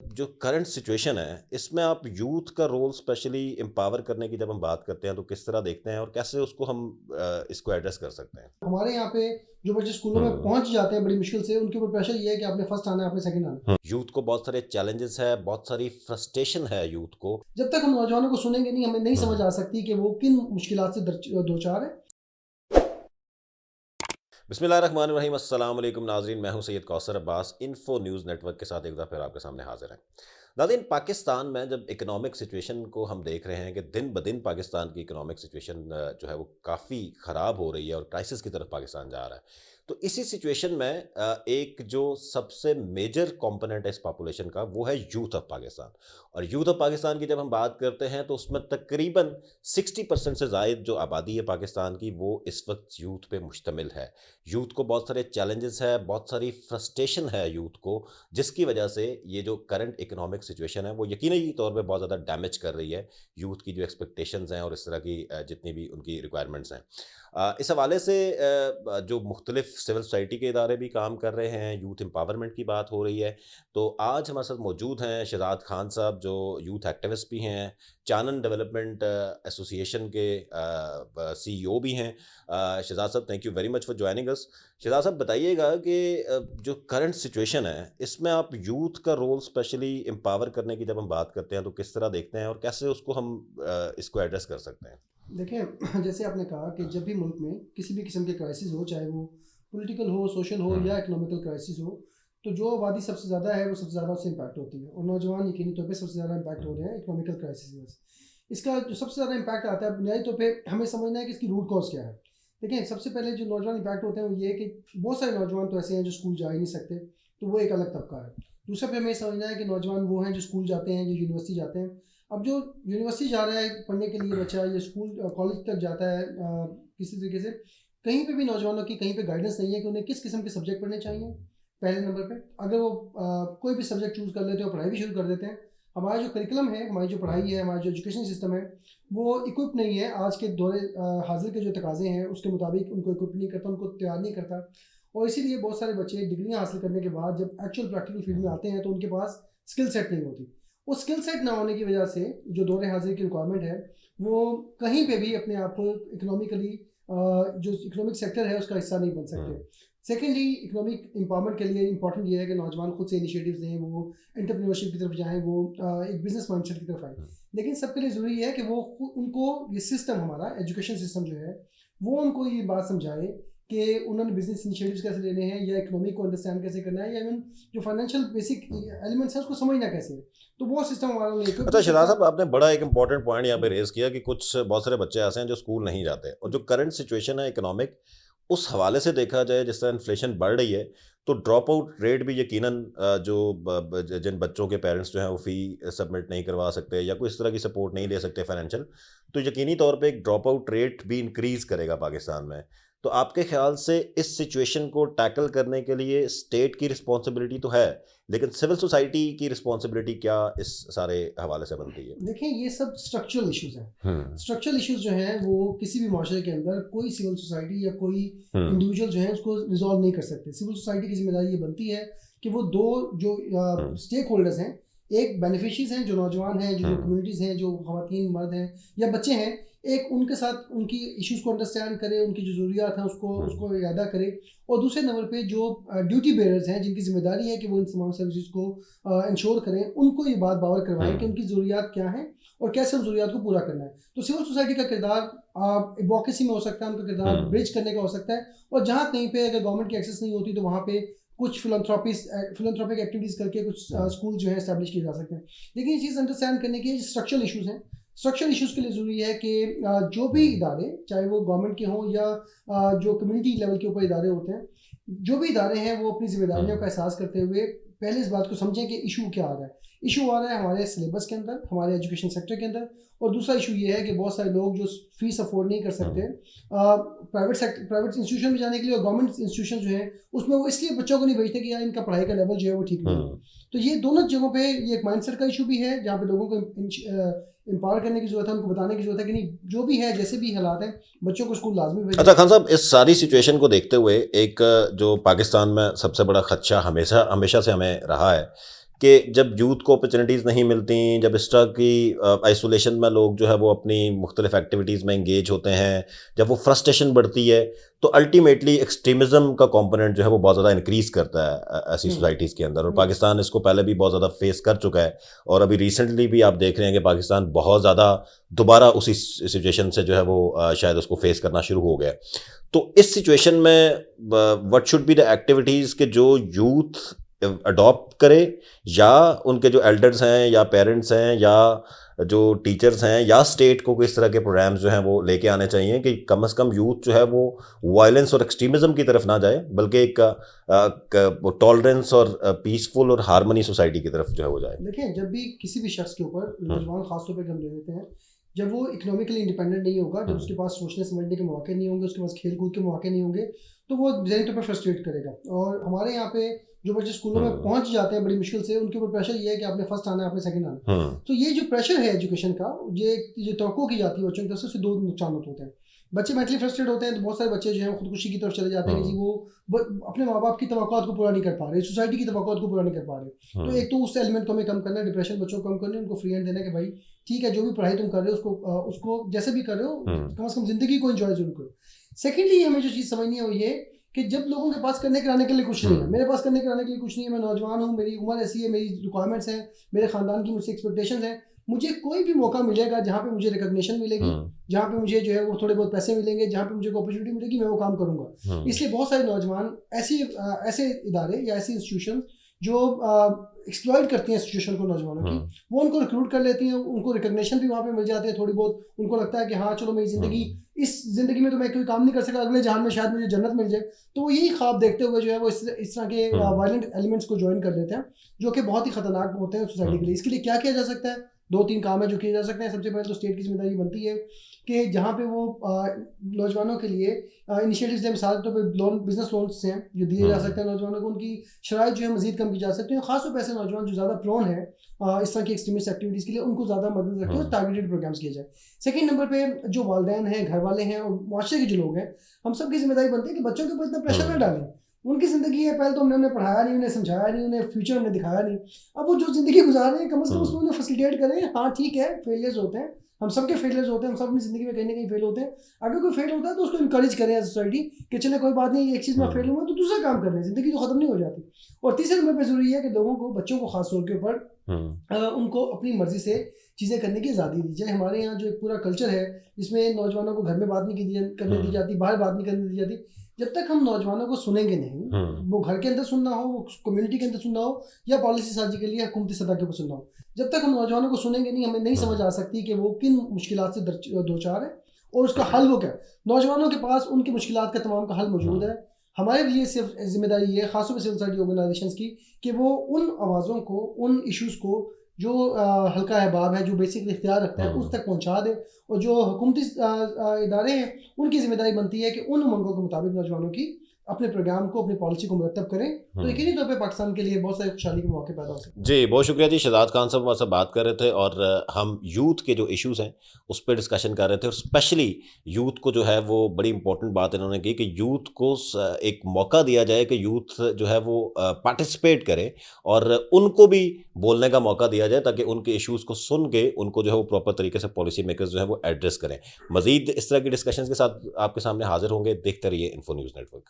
जो current situation है, इसमें आप यूथ का रोल स्पेशली एम्पावर करने की जब हम बात करते हैं, तो किस तरह देखते हैं और कैसे उसको हम इसको एड्रेस कर सकते हैं? हमारे यहाँ पे जो बच्चे स्कूलों में हुँ। पहुँच जाते हैं बड़ी मुश्किल से, उनके ऊपर प्रेशर ये है कि आपने फर्स्ट आना है, आपने सेकंड आना है। यूथ को बहुत सारे चैलेंजेस है, बहुत सारी फ्रस्ट्रेशन है यूथ को। जब तक हम नौजवानों को सुनेंगे नहीं, हमें नहीं समझ हुँ। आ सकती कि वो किन मुश्किलात से दो-चार हैं। बिस्मिल्लाहिर्रहमानिर्रहीम, अस्सलाम वालेकुम नाज़रीन, मैं हूं Syed Kausar Abbas. Info news network के साथ एक बार फिर आपके सामने हाज़िर हैं। नाज़रीन, पाकिस्तान में जब इकोनॉमिक सिचुएशन को हम देख रहे हैं कि दिन ब दिन पाकिस्तान की इकोनॉमिक सिचुएशन जो है वो काफ़ी ख़राब हो रही है और क्राइसिस की तरफ पाकिस्तान जा रहा है। तो इसी सिचुएशन में एक जो सबसे मेजर कंपोनेंट है इस पॉपुलेशन का, वो है यूथ ऑफ पाकिस्तान। और यूथ ऑफ पाकिस्तान की जब हम बात करते हैं तो उसमें तकरीबन 60% से ज़ायद जो आबादी है पाकिस्तान की, वो इस वक्त यूथ पे मुश्तमिल है। यूथ को बहुत सारे चैलेंजेस है, बहुत सारी फ्रस्ट्रेशन है यूथ को, जिसकी वजह से ये जो करंट इकोनॉमिक सिचुएशन है वो यकीनी तौर पे बहुत ज़्यादा डैमेज कर रही है यूथ की जो एक्सपेक्टेशंस हैं और इस तरह की जितनी भी उनकी रिक्वायरमेंट्स हैं। इस हवाले से जो मुख्तलिफ सिविल सोसाइटी के इदारे भी काम कर रहे हैं, यूथ एम्पावरमेंट की बात हो रही है। तो आज हमारे साथ मौजूद हैं शहजाद खान साहब, जो यूथ एक्टिविस्ट भी हैं, चानन डेवलपमेंट एसोसिएशन के सीईओ भी हैं। शहजाद साहब, thank you very much for joining us. Shahzad साहब, बताइएगा कि जो करंट सिचुएशन है, इसमें आप यूथ का रोल स्पेशली एम्पावर करने की जब हम बात करते हैं, तो किस तरह देखते हैं और कैसे उसको हम इसको एड्रेस कर सकते हैं? देखिए, जैसे आपने कहा कि जब भी मुल्क में किसी भी किस्म की क्राइसिस हो, चाहे वो पॉलिटिकल हो, सोशल हो हुँ। या इकोनॉमिकल क्राइसिस हो, तो जो आबादी सबसे ज़्यादा है, वो सबसे ज़्यादा उससे इम्पैक्ट होती है और नौजवान यकीनी तौर पे सबसे ज़्यादा इम्पैक्ट हो रहे हैं इकोनॉमिकल क्राइसिस की वजह से। इसका जो सबसे ज़्यादा इम्पैक्ट आता है बुनियादी तौर पे, हमें समझना है कि इसकी रूट कॉज़ क्या है। देखिए, सबसे पहले जो नौजवान इम्पैक्ट होते हैं वो ये है कि बहुत सारे नौजवान तो ऐसे हैं जो स्कूल जा ही नहीं सकते, तो वो एक अलग तबका है। दूसरा पे हमें समझना है कि नौजवान वो हैं जो स्कूल जाते हैं, जो यूनिवर्सिटी जाते हैं। अब जो यूनिवर्सिटी जा रहा है पढ़ने के लिए बच्चा, या स्कूल कॉलेज तक जाता है, किसी तरीके से कहीं पे भी नौजवानों की कहीं पे गाइडेंस नहीं है कि उन्हें किस किस्म के सब्जेक्ट पढ़ने चाहिए। पहले नंबर पे अगर वो कोई भी सब्जेक्ट चूज़ कर लेते हैं और पढ़ाई भी शुरू कर देते हैं, हमारा जो करिकुलम है, हमारी जो पढ़ाई है, हमारा जो एजुकेशन सिस्टम है, वो इक्विप नहीं है आज के दौरे हाजिर के जो तकाजे हैं उसके मुताबिक उनको इक्विप नहीं करता, उनको तैयार नहीं करता। और इसीलिए बहुत सारे बच्चे डिग्रियां हासिल करने के बाद जब एक्चुअल प्रैक्टिकल फील्ड में आते हैं तो उनके पास स्किल सेट नहीं होती। वो स्किल सेट ना होने की वजह से जो दौरे हाजिर की रिक्वायरमेंट है, वो कहीं पे भी अपने आप को इकोनॉमिकली जो इकोनॉमिक सेक्टर है उसका हिस्सा नहीं बन सकते। हुँ। सेकेंडली, इकोनॉमिक एम्पावरमेंट के लिए इंपॉर्टेंट ये है कि नौजवान खुद से इनिशिएटिव्स लें, वो एंटरप्रेन्योरशिप की तरफ जाएँ, वो एक बिजनेस माइंडसेट की तरफ आएँ। हुँ। लेकिन सबके लिए ज़रूरी है कि वो उनको ये सिस्टम, हमारा एजुकेशन सिस्टम जो है, वो उनको ये बात समझाए कि उन्होंने बिजनेस इनिशिएटिव्स कैसे लेने हैं, या इकोनॉमी को अंडरस्टैंड कैसे करना है, या इवन जो फाइनेंशियल बेसिक हुँ। एलिमेंट्स हैं उसको समझना कैसे है। तो वो सिस्टम हमारा उन्हें इक्विप अच्छा नहीं शहजाद करता। साहब, आपने बड़ा एक इम्पोर्टेंट पॉइंट यहाँ पे रेज़ किया कि कुछ बहुत सारे बच्चे ऐसे हैं जो स्कूल नहीं जाते और जो करंट सिचुएशन है इकोनॉमिक, उस हवाले से देखा जाए जिस तरह इन्फ्लेशन बढ़ रही है, तो ड्रॉप आउट रेट भी यकीनन जो ब ब ज जिन बच्चों के पेरेंट्स जो हैं वो फ़ी सबमिट नहीं करवा सकते या कोई इस तरह की सपोर्ट नहीं ले सकते फाइनेंशियल, तो यकीनी तौर पे एक ड्रॉप आउट रेट भी इंक्रीज़ करेगा पाकिस्तान में। तो आपके ख़्याल से इस सिचुएशन को टैकल करने के लिए स्टेट की रिस्पॉन्सिबिलिटी तो है, लेकिन सिविल सोसाइटी की रिस्पॉन्सिबिलिटी क्या इस सारे हवाले से बनती है? देखिए, ये सब स्ट्रक्चरल इश्यूज़ हैं। हुँ। स्ट्रक्चरल इश्यूज़ जो हैं वो किसी भी माशरे के अंदर कोई सिविल सोसाइटी या कोई हुँ। इंडिविजुअल जो है उसको रिज़ॉल्व नहीं कर सकते। सिविल सोसाइटी की ज़िम्मेदारी ये बनती है कि वो 2 जो हुँ। स्टेक होल्डर्स हैं, एक बेनिफिशियरीज़ हैं जो नौजवान हैं, जो हुँ। कम्युनिटीज़ हैं, जो ख़वातीन, मर्द हैं या बच्चे हैं, एक उनके साथ उनकी इश्यूज़ को अंडरस्टैंड करे, उनकी जो ज़रूरियात हैं उसको हुँ। उसको इरादा करे। और दूसरे नंबर पे जो ड्यूटी बेयरर्स हैं, जिनकी ज़िम्मेदारी है कि वो इन तमाम सर्विसेज़ को इंश्योर करें, उनको ये बात बावर करवाएँ कि हुँ। उनकी ज़रूरियात क्या हैं और कैसे उन ज़रूरियात को पूरा करना है। तो सिविल सोसाइटी का किरदार एडवोकेसी में हो सकता है, उनका किरदार हुँ। ब्रिज करने का हो सकता है। और जहाँ कहीं पे अगर गवर्नमेंट की एक्सेस नहीं होती, तो वहाँ पे कुछ फिलैंथ्रोपिक एक्टिविटीज़ करके कुछ हुँ। स्कूल जो है एस्टैब्लिश किए जा सकते हैं। लेकिन ये चीज़ अंडरस्टैंड करने के स्ट्रक्चरल इश्यूज़ हैं। स्ट्रक्चरल इश्यूज़ के लिए ज़रूरी है कि जो भी हुँ। इदारे, चाहे वो गवर्नमेंट के हों या जो कम्युनिटी लेवल के ऊपर इदारे होते हैं, जो भी इदारे हैं वो अपनी ज़िम्मेदारियों का हुँ। एहसास करते हुए पहले इस बात को समझें कि इशू क्या आ रहा है। इशू आ रहा है हमारे सिलेबस के अंदर, हमारे एजुकेशन सेक्टर के अंदर। और दूसरा इशू ये है कि बहुत सारे लोग जो फीस अफोर्ड नहीं कर सकते, हुँ। प्राइवेट इंस्टीट्यूशन में जाने के लिए, और गवर्नमेंट इंस्टीट्यूशन जो है उसमें वो इसलिए बच्चों को नहीं भेजते कि यार इनका पढ़ाई का लेवल जो है वो ठीक नहीं है। हुँ। तो ये दोनों जगहों पे ये एक माइंडसेट का इशू भी है, जहाँ पे लोगों को एम्पावर करने की ज़रूरत है, उनको बताने की ज़रूरत है कि नहीं, जो भी है, जैसे भी हालात हैं, बच्चों को स्कूल लाज़मी भेजें। अच्छा खान साहब, इस सारी सिचुएशन को देखते हुए एक जो पाकिस्तान में सबसे बड़ा खदशा हमेशा हमेशा से हमें रहा है कि जब यूथ को अपॉर्चुनिटीज़ नहीं मिलती, जब इस तरह की आइसोलेशन में लोग जो है वो अपनी मुख्तलिफ एक्टिविटीज़ में इंगेज होते हैं, जब वो फ्रस्ट्रेशन बढ़ती है, तो अल्टीमेटली एक्सट्रीमिज़म का कंपोनेंट जो है वो बहुत ज़्यादा इंक्रीज़ करता है ऐसी हम्म सोसाइटीज़ के अंदर, और हम्म पाकिस्तान इसको पहले भी बहुत ज़्यादा फेस कर चुका है। और अभी रिसेंटली भी आप देख रहे हैं कि पाकिस्तान बहुत ज़्यादा दोबारा उसी सिचुएशन से जो है वो शायद उसको फेस करना शुरू हो गया है। तो इस सिचुएशन में what should be the activities के जो यूथ अडॉप्ट करे, या उनके जो एल्डर्स हैं या पेरेंट्स हैं या जो टीचर्स हैं या स्टेट को किस तरह के प्रोग्राम्स जो हैं वो लेके आने चाहिए कि कम से कम यूथ जो है वो वायलेंस और एक्सट्रीमिज्म की तरफ ना जाए, बल्कि एक टॉलरेंस और पीसफुल और हार्मनी सोसाइटी की तरफ जो है वो जाए। देखिए, जब भी किसी भी शख्स के ऊपर हम्म नौजवान खासतौर पर हम ले लेते हैं, जब वो इकोनॉमिकली इंडिपेंडेंट नहीं होगा, जब उसके हम्म पास सोचने समझने के मौके नहीं होंगे, उसके पास खेल कूद के मौके नहीं होंगे, तो वो ज़हनी तौर पर फ्रस्ट्रेट करेगा। और हमारे यहाँ पे जो बच्चे स्कूलों में हम्म पहुँच जाते हैं बड़ी मुश्किल से, उनके ऊपर प्रेशर ये है कि आपने फर्स्ट आना है, आपने सेकंड आना है। हम्म तो ये जो प्रेशर है एजुकेशन का, ये तवक्को की जाती है बच्चों की तरफ से, उससे दो नुकसान होते हैं। बच्चे मेंटली फ्रस्ट्रेट होते हैं, तो बहुत सारे बच्चे जो हैं खुदकुशी की तरफ चले जाते हैं कि जी हम्म वो अपने माँ बाप की तवक्कुआत को पूरा नहीं कर पा रहे, सोसाइटी की तवक्कुआत को पूरा नहीं कर पा रहे। तो एक तो उस एलिमेंट को हमें कम करना है, डिप्रेशन बच्चों को कम करना है, उनको फ्री हैंड देना है कि भाई ठीक है, जो भी पढ़ाई तुम कर रहे हो उसको जैसे भी कर रहे हो, हम्म कम से कम जिंदगी को एंजॉय जरूर करो। सेकेंडली हमें जो चीज़ समझनी है वो ये कि जब लोगों के पास करने कराने के लिए कुछ नहीं है, हम्म मेरे पास करने कराने के लिए कुछ नहीं है, मैं नौजवान हूँ, मेरी उम्र ऐसी है, मेरी रिक्वायरमेंट्स हैं, मेरे खानदान की मुझसे एक्सपेक्टेशंस हैं, मुझे कोई भी मौका मिलेगा जहाँ पे मुझे रिकग्निशन मिलेगी, हम्म जहाँ पे मुझे जो है वो थोड़े बहुत पैसे मिलेंगे, जहाँ पे मुझे अपॉर्चुनिटी मिलेगी, मैं वो काम करूँगा। हम्म इसलिए बहुत सारे नौजवान ऐसे इदारे या ऐसी इंस्टीट्यूशन जो एक्सप्लॉइट करती हैं सिचुएशन को नौजवानों की, हम्म वो उनको रिक्रूट कर लेती हैं, उनको रिकग्निशन भी वहाँ पे मिल जाती है थोड़ी बहुत, उनको लगता है कि हाँ चलो मेरी ज़िंदगी, हम्म इस ज़िंदगी में तो मैं कोई काम नहीं कर सका, अगले जहान में शायद मुझे जन्नत मिल जाए। तो वो यही ख्वाब देखते हुए जो है वो इस तरह के हम्म वायलेंट एलिमेंट्स को ज्वाइन कर लेते हैं, जो कि बहुत ही खतरनाक होते हैं सोसाइटी के लिए। इसके लिए क्या किया जा सकता है? दो तीन काम है जो किए जा सकते हैं। सबसे पहले तो स्टेट की जिम्मेदारी बनती है कि जहाँ पे वो नौजवानों के लिए इनिशिएटिव्स दें, मिसाल के तौर पर लोन, बिजनेस लोन्स हैं जो दिए जा सकते हैं नौजवानों को, उनकी शराइ जो है मजीद कम की जा सकती है। खासतौर पर ऐसे नौजवान जो ज़्यादा प्रोन है इस तरह की एक्सट्रीमिस्ट एक्टिविटीज़ के लिए, उनको ज़्यादा मदद रखते हैं, टारगेटेड प्रोग्राम्स किए जाए। सेकंड नंबर पे जो वालिदैन हैं, घर वाले हैं और मुआशरे के जो लोग हैं, हम सब की जिम्मेदारी बनती है कि बच्चों के ऊपर इतना प्रेशर ना डालें। उनकी ज़िंदगी है, पहले तो हमने उन्हें पढ़ाया नहीं, उन्हें समझाया नहीं, उन्हें फ्यूचर हमने दिखाया नहीं। अब वो जो ज़िंदगी गुजार रहे हैं, कम से कम उसमें उन्हें फैसिलिटेट करें। हाँ ठीक है, फेलियर्स होते हैं, हम सबके फेलियर्स होते हैं, हम सब अपनी ज़िंदगी में कहीं ना कहीं फेल होते हैं। अगर कोई फेल होता है तो उसको इंकरेज करें एज सोसाइटी कि चले कोई बात नहीं, एक चीज़ में फेल हुआ तो दूसरा काम कर लें, ज़िंदगी तो ख़त्म नहीं हो जाती। और तीसरे नंबर पर ज़रूरी है कि लोगों को, बच्चों को खास तौर के ऊपर उनको अपनी मर्जी से चीज़ें करने की आज़ादी दी जाए। हमारे यहाँ जो एक पूरा कल्चर है जिसमें नौजवानों को घर में बात नहीं करने दी जाती, बाहर बात नहीं करने दी जाती। जब तक हम नौजवानों को सुनेंगे नहीं, वो घर के अंदर सुनना हो, वो कम्युनिटी के अंदर सुनना हो, या पॉलिसी साजी के लिए हुकूमती सतह के ऊपर सुनना हो, जब तक हम नौजवानों को सुनेंगे नहीं, हमें नहीं समझ आ सकती कि वो किन मुश्किलात से दो चार है और उसका हल वो क्या है। नौजवानों के पास उनकी मुश्किलात का तमाम का हल मौजूद है। हमारे लिए सिर्फ जिम्मेदारी ये है, खासतौर पर सिविल सोसाइटी ऑर्गेनाइजेशंस की, कि वो उन आवाज़ों को, उन इश्यूज़ को जो हल्का अहबाब है, जो बेसिकली इख्तियार रखता है, उस तक पहुंचा दे। और जो हुकूमती इदारे हैं, उनकी जिम्मेदारी बनती है कि उन उमंगों के मुताबिक नौजवानों की अपने प्रोग्राम को, अपनी पॉलिसी को मुरतब करें। तो यकीनी तौर पे पाकिस्तान के लिए बहुत सारी खुशहाली के मौके पैदा हो सकते हैं। जी, बहुत शुक्रिया जी। शहजाद खान साहब हमारे साथ बात कर रहे थे और हम यूथ के जो इश्यूज़ हैं उस पे डिस्कशन कर रहे थे, और स्पेशली यूथ को जो है वो बड़ी इंपॉर्टेंट बात इन्होंने की कि यूथ को एक मौका दिया जाए कि यूथ जो है वो पार्टिसिपेट करे और उनको भी बोलने का मौका दिया जाए, ताकि उनके इश्यूज़ को सुन के उनको जो है वो प्रॉपर तरीके से पॉलिसी मेकर्स जो है वो एड्रेस करें। मज़ीद इस तरह की डिस्कशंस के साथ आपके सामने हाजिर होंगे। देखते रहिए इन्फो न्यूज़ नेटवर्क।